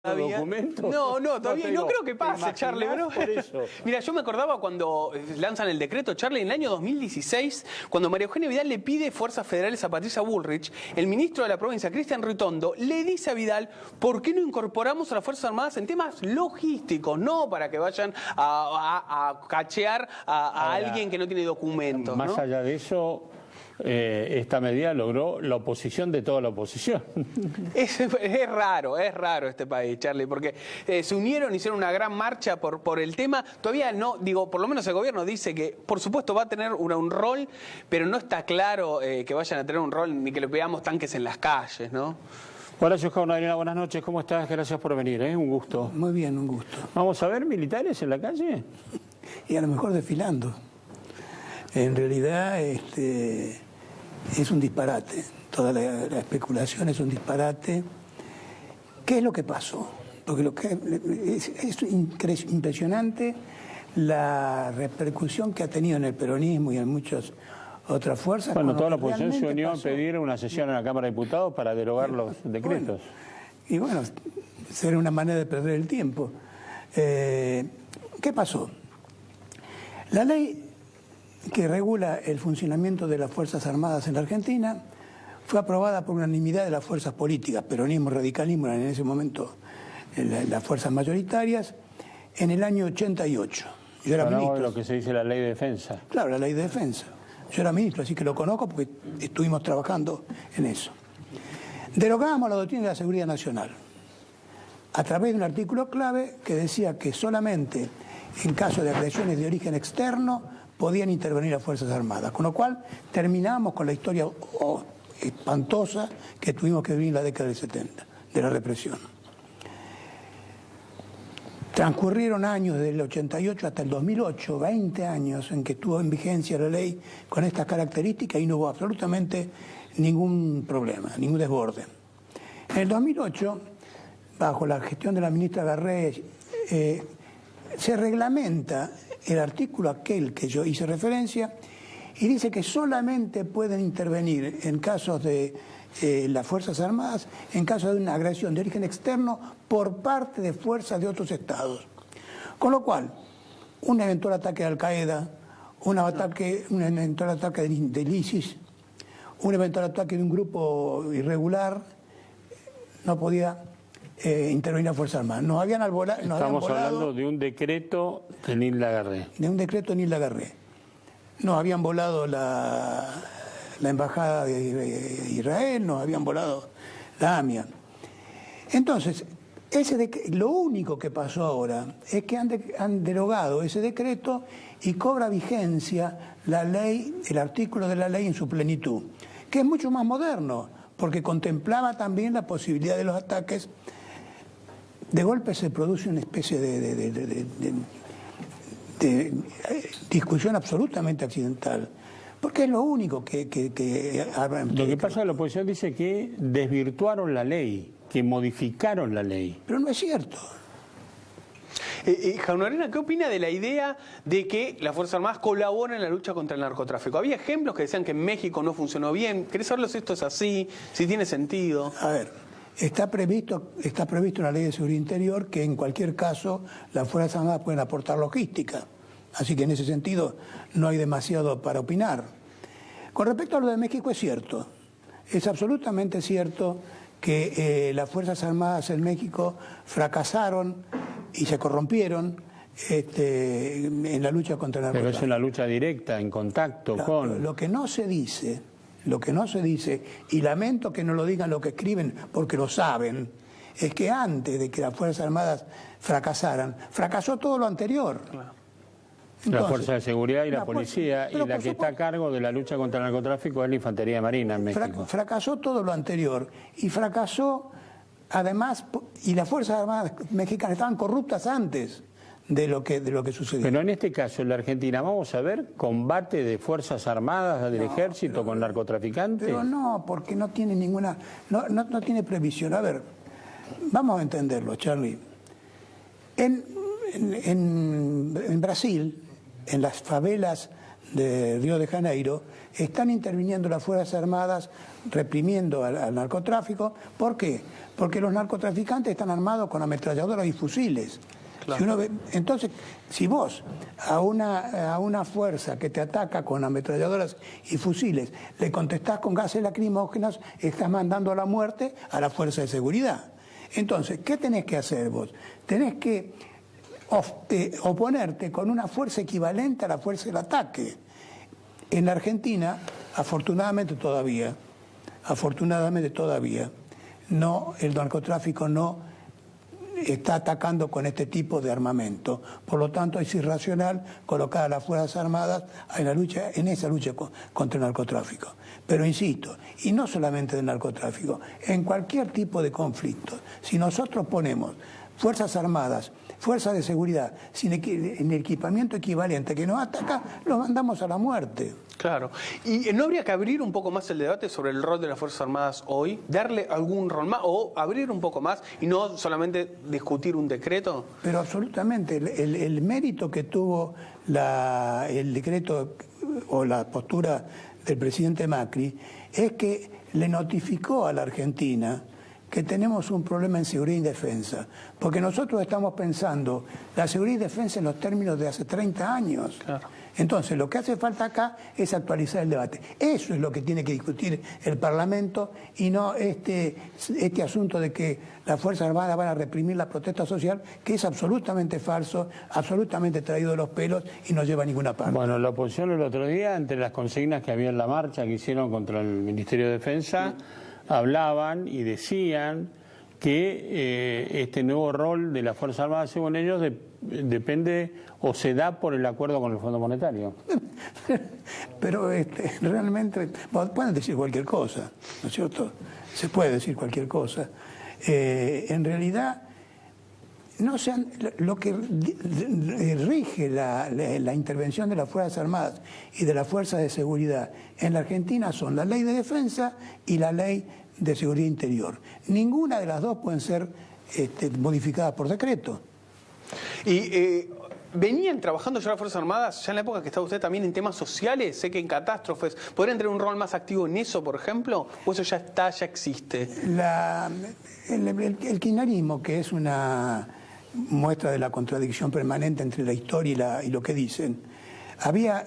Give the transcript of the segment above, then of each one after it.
documentos. No, todavía no creo que pase, Charlie. Por eso. Mira, yo me acordaba cuando lanzan el decreto, Charlie, en el año 2016, cuando María Eugenia Vidal le pide fuerzas federales a Patricia Bullrich, el ministro de la provincia, Cristian Ritondo, le dice a Vidal, ¿por qué no incorporamos a las Fuerzas Armadas en temas logísticos? No para que vayan a cachear a alguien que no tiene documentos. Más ¿no? allá de eso, esta medida logró la oposición de toda la oposición. Es raro este país, Charlie, porque se unieron, hicieron una gran marcha por el tema. Todavía no, digo, por lo menos el gobierno dice que, por supuesto, va a tener un rol, pero no está claro que vayan a tener un rol ni que le veamos tanques en las calles, ¿no? Horacio Jaunarina, buenas noches, ¿cómo estás? Gracias por venir, un gusto. Muy bien, un gusto. ¿Vamos a ver militares en la calle? Y a lo mejor desfilando. En realidad, es un disparate, toda la especulación es un disparate. ¿Qué es lo que pasó? Porque es impresionante la repercusión que ha tenido en el peronismo y en muchas otras fuerzas. Bueno, toda la oposición se unió a pedir una sesión en la Cámara de Diputados para derogar los decretos. Y bueno, será una manera de perder el tiempo. ¿Qué pasó? La ley que regula el funcionamiento de las Fuerzas Armadas en la Argentina fue aprobada por unanimidad de las fuerzas políticas, peronismo, radicalismo, en ese momento las fuerzas mayoritarias, en el año 88. Yo era ministro. De lo que se dice la ley de defensa. Claro, la ley de defensa. Yo era ministro, así que lo conozco porque estuvimos trabajando en eso. Derogábamos la doctrina de la seguridad nacional a través de un artículo clave que decía que solamente en caso de agresiones de origen externo podían intervenir las Fuerzas Armadas, con lo cual terminamos con la historia espantosa que tuvimos que vivir en la década del 70, de la represión. Transcurrieron años, desde el 88 hasta el 2008, 20 años en que estuvo en vigencia la ley con estas características y no hubo absolutamente ningún problema, ningún desborde. En el 2008, bajo la gestión de la ministra Garré, se reglamenta el artículo aquel que yo hice referencia y dice que solamente pueden intervenir en casos de las Fuerzas Armadas, en caso de una agresión de origen externo por parte de fuerzas de otros estados. Con lo cual, un eventual ataque de Al-Qaeda, un eventual ataque del ISIS, un eventual ataque de un grupo irregular, no podía intervenir la Fuerza Armada. Estamos hablando de un decreto de Nil Lagarré. De un decreto de Nil Lagarré. Nos habían volado la embajada de Israel, nos habían volado la AMIA. Entonces, lo único que pasó ahora es que han derogado ese decreto y cobra vigencia la ley, el artículo de la ley en su plenitud, que es mucho más moderno, porque contemplaba también la posibilidad de los ataques. De golpe se produce una especie de discusión absolutamente accidental, porque es lo único que Lo que pasa es que la oposición dice que desvirtuaron la ley, que modificaron la ley. Pero no es cierto. Jaunarena, ¿qué opina de la idea de que las Fuerzas Armadas colaboren en la lucha contra el narcotráfico? Había ejemplos que decían que en México no funcionó bien. ¿Querés saberlo si esto es así, si tiene sentido? A ver, está previsto en la Ley de Seguridad Interior que en cualquier caso las Fuerzas Armadas pueden aportar logística. Así que en ese sentido no hay demasiado para opinar. Con respecto a lo de México, es cierto. Es absolutamente cierto que las Fuerzas Armadas en México fracasaron y se corrompieron en la lucha contra el narcotráfico. Pero es una lucha directa, en contacto con... Lo que no se dice, y lamento que no lo digan lo que escriben porque lo saben, es que antes de que las Fuerzas Armadas fracasaran, fracasó todo lo anterior. Claro. Entonces, la Fuerza de Seguridad y la Policía, y la que está a cargo de la lucha contra el narcotráfico es la Infantería de Marina en México. Fracasó todo lo anterior, y fracasó además, y las Fuerzas Armadas mexicanas estaban corruptas antes de lo que sucedió. Pero en este caso, en la Argentina, ¿vamos a ver combate de Fuerzas Armadas del Ejército con narcotraficantes? Pero no, porque no tiene ninguna, no tiene previsión. A ver, vamos a entenderlo, Charlie. En Brasil, en las favelas de Río de Janeiro, están interviniendo las Fuerzas Armadas reprimiendo al narcotráfico. ¿Por qué? Porque los narcotraficantes están armados con ametralladoras y fusiles. Claro. Si uno ve, entonces, si vos a una fuerza que te ataca con ametralladoras y fusiles le contestás con gases lacrimógenos, estás mandando a la muerte a la fuerza de seguridad. Entonces, ¿qué tenés que hacer vos? Tenés que oponerte con una fuerza equivalente a la fuerza del ataque. En la Argentina, afortunadamente todavía, no, el narcotráfico no está atacando con este tipo de armamento. Por lo tanto, es irracional colocar a las Fuerzas Armadas en esa lucha contra el narcotráfico. Pero insisto, y no solamente del narcotráfico, en cualquier tipo de conflicto, si nosotros ponemos Fuerzas Armadas, fuerzas de seguridad, en equipamiento equivalente que nos ataca, los mandamos a la muerte. Claro. ¿Y no habría que abrir un poco más el debate sobre el rol de las Fuerzas Armadas hoy? ¿Darle algún rol más o abrir un poco más y no solamente discutir un decreto? Pero absolutamente. El mérito que tuvo el decreto o la postura del presidente Macri es que le notificó a la Argentina que tenemos un problema en seguridad y defensa, porque nosotros estamos pensando la seguridad y defensa en los términos de hace 30 años. Claro. Entonces, lo que hace falta acá es actualizar el debate. Eso es lo que tiene que discutir el Parlamento y no este asunto de que las Fuerzas Armadas van a reprimir la protesta social, que es absolutamente falso, absolutamente traído de los pelos y no lleva a ninguna parte. Bueno, la oposición el otro día, entre las consignas que había en la marcha que hicieron contra el Ministerio de Defensa, hablaban y decían que este nuevo rol de las Fuerzas Armadas, según ellos, depende o se da por el acuerdo con el Fondo Monetario. Pero realmente pueden decir cualquier cosa, ¿no es cierto? Se puede decir cualquier cosa. En realidad, lo que rige la intervención de las Fuerzas Armadas y de las Fuerzas de Seguridad en la Argentina son la Ley de Defensa y la Ley de Seguridad Interior. Ninguna de las dos pueden ser modificadas por decreto. Y ¿venían trabajando ya las Fuerzas Armadas, ya en la época que estaba usted, también en temas sociales? Sé que en catástrofes. ¿Podrían tener un rol más activo en eso, por ejemplo? ¿O eso ya existe? El kirchnerismo, que es una muestra de la contradicción permanente entre la historia y lo que dicen, había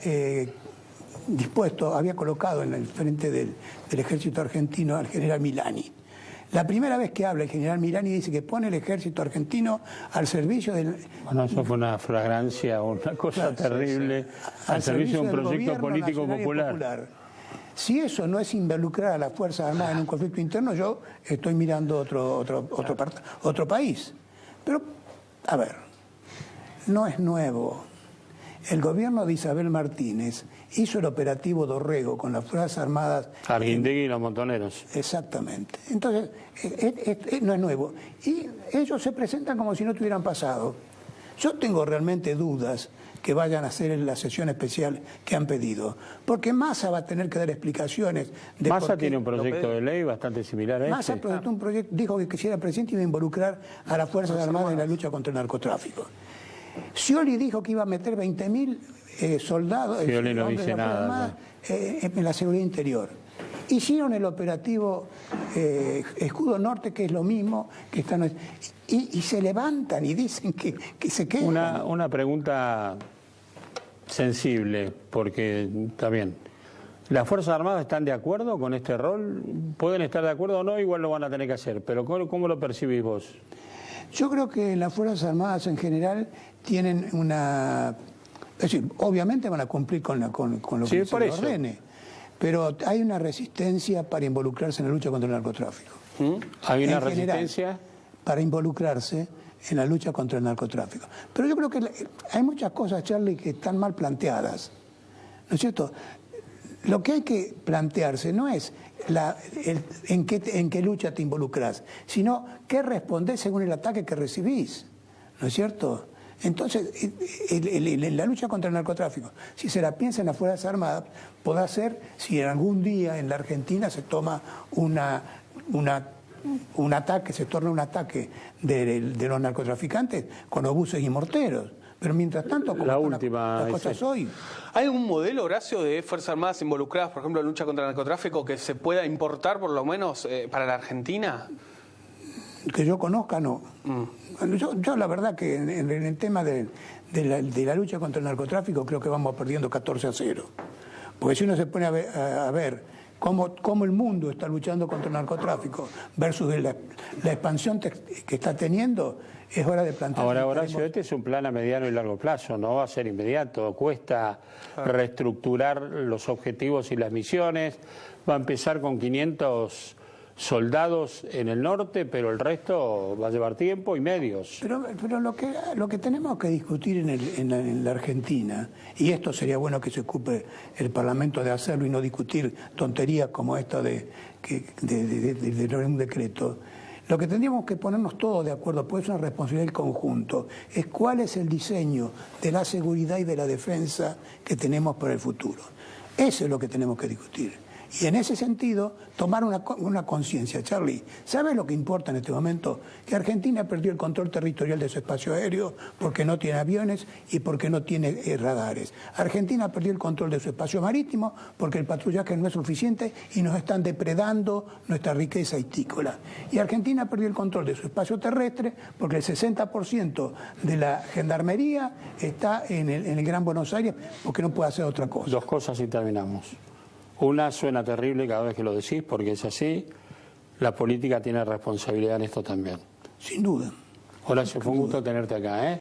colocado en el frente del ejército argentino al general Milani. La primera vez que habla el general Milani dice que pone el ejército argentino al servicio del... Bueno, eso fue una flagrancia, una cosa terrible, sí. Al servicio de un proyecto político popular. Si eso no es involucrar a las Fuerzas Armadas en un conflicto interno, yo estoy mirando otro país. Pero, a ver, no es nuevo. El gobierno de Isabel Martínez hizo el operativo Dorrego con las Fuerzas Armadas. Arguindegui y los Montoneros. Exactamente. Entonces, no es nuevo. Y ellos se presentan como si no tuvieran pasado. Yo tengo realmente dudas que vayan a hacer la sesión especial que han pedido. Porque Massa va a tener que dar explicaciones. Massa tiene un proyecto de ley bastante similar a Massa presentó un proyecto, dijo que quisiera presidente iba a involucrar a las Fuerzas Armadas en la lucha contra el narcotráfico. Scioli dijo que iba a meter 20.000 soldados Scioli no dice nada, en la seguridad interior. Hicieron el operativo Escudo Norte, que es lo mismo, que están y se levantan y dicen que se quedan. Una pregunta sensible, porque está bien. ¿Las Fuerzas Armadas están de acuerdo con este rol? ¿Pueden estar de acuerdo o no? Igual lo van a tener que hacer, pero ¿cómo lo percibís vos? Yo creo que las Fuerzas Armadas en general tienen una... Es decir, obviamente van a cumplir con lo que se les ordene, pero hay una resistencia para involucrarse en la lucha contra el narcotráfico. ¿Hay una resistencia? Para involucrarse en la lucha contra el narcotráfico. Pero yo creo que hay muchas cosas, Charlie, que están mal planteadas. ¿No es cierto? Lo que hay que plantearse no es en qué lucha te involucras, sino qué respondés según el ataque que recibís. ¿No es cierto? Entonces, la lucha contra el narcotráfico, si se la piensa en las Fuerzas Armadas, podrá ser si en algún día en la Argentina se toma un ataque, se torna un ataque de los narcotraficantes con obuses y morteros. Pero mientras tanto, como La están última, las cosas ese. hoy, ¿Hay algún modelo, Horacio, de Fuerzas Armadas involucradas, por ejemplo, en lucha contra el narcotráfico, que se pueda importar, por lo menos, para la Argentina? que yo conozca, no. Yo la verdad que en el tema de la lucha contra el narcotráfico creo que vamos perdiendo 14-0. Porque si uno se pone a ver cómo el mundo está luchando contra el narcotráfico versus la expansión que está teniendo, es hora de plantear. Ahora, Horacio, este es un plan a mediano y largo plazo, no va a ser inmediato, cuesta reestructurar los objetivos y las misiones, va a empezar con 500 soldados en el norte, pero el resto va a llevar tiempo y medios. Pero lo que tenemos que discutir en la Argentina, y esto sería bueno que se ocupe el Parlamento de hacerlo y no discutir tonterías como esta de un decreto, lo que tendríamos que ponernos todos de acuerdo, pues es una responsabilidad del conjunto, es cuál es el diseño de la seguridad y de la defensa que tenemos para el futuro. Eso es lo que tenemos que discutir. Y en ese sentido, tomar una conciencia. Charlie, ¿sabes lo que importa en este momento? Que Argentina perdió el control territorial de su espacio aéreo porque no tiene aviones y porque no tiene radares. Argentina perdió el control de su espacio marítimo porque el patrullaje no es suficiente y nos están depredando nuestra riqueza histícola. Y Argentina perdió el control de su espacio terrestre porque el 60% de la gendarmería está en el Gran Buenos Aires porque no puede hacer otra cosa. Dos cosas y terminamos. Una, suena terrible cada vez que lo decís, porque es así. La política tiene responsabilidad en esto también. Sin duda. Horacio, fue un gusto tenerte acá, ¿eh?